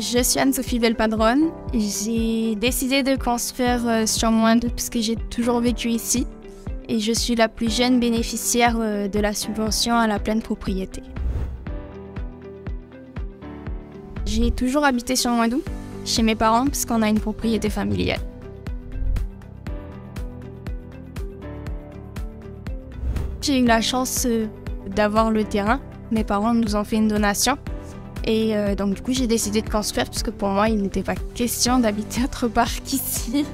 Je suis Anne-Sophie Belpadrone. J'ai décidé de construire sur Moindou parce que j'ai toujours vécu ici et je suis la plus jeune bénéficiaire de la subvention à la pleine propriété. J'ai toujours habité sur Moindou, chez mes parents, parce qu'on a une propriété familiale. J'ai eu la chance d'avoir le terrain. Mes parents nous ont fait une donation. Et donc du coup, j'ai décidé de construire, parce que pour moi, il n'était pas question d'habiter autre part qu'ici.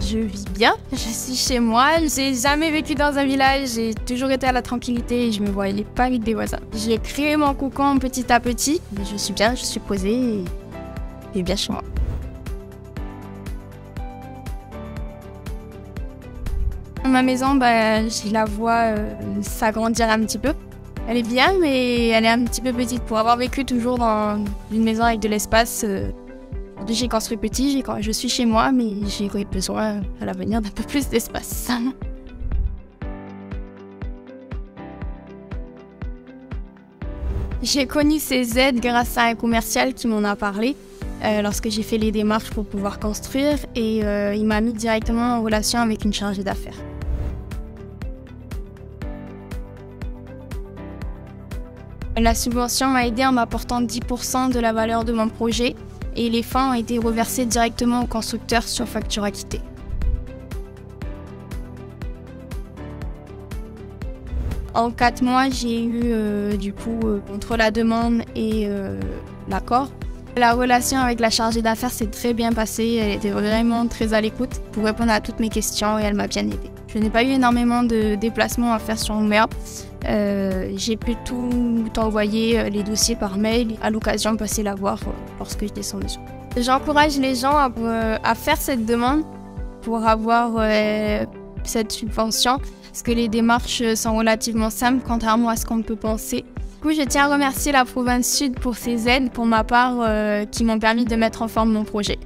Je vis bien, je suis chez moi, j'ai jamais vécu dans un village, j'ai toujours été à la tranquillité et je me voyais pas avec des voisins. J'ai créé mon cocon petit à petit, mais je suis bien, je suis posée et bien chez moi. Ma maison, je la vois s'agrandir un petit peu. Elle est bien, mais elle est un petit peu petite. Pour avoir vécu toujours dans une maison avec de l'espace, j'ai construit petit, je suis chez moi, mais j'ai besoin à l'avenir d'un peu plus d'espace. J'ai connu ces aides grâce à un commercial qui m'en a parlé lorsque j'ai fait les démarches pour pouvoir construire et il m'a mis directement en relation avec une chargée d'affaires. La subvention m'a aidé en m'apportant 10% de la valeur de mon projet et les fonds ont été reversés directement au constructeur sur facture acquittée. En 4 mois, j'ai eu entre la demande et l'accord. La relation avec la chargée d'affaires s'est très bien passée, elle était vraiment très à l'écoute pour répondre à toutes mes questions et elle m'a bien aidée. Je n'ai pas eu énormément de déplacements à faire sur Nouméa. J'ai pu tout envoyer les dossiers par mail, à l'occasion passer la voir lorsque je descends dessus. J'encourage les gens à faire cette demande pour avoir cette subvention, parce que les démarches sont relativement simples, contrairement à ce qu'on peut penser. Du coup, je tiens à remercier la province Sud pour ses aides, pour ma part, qui m'ont permis de mettre en forme mon projet.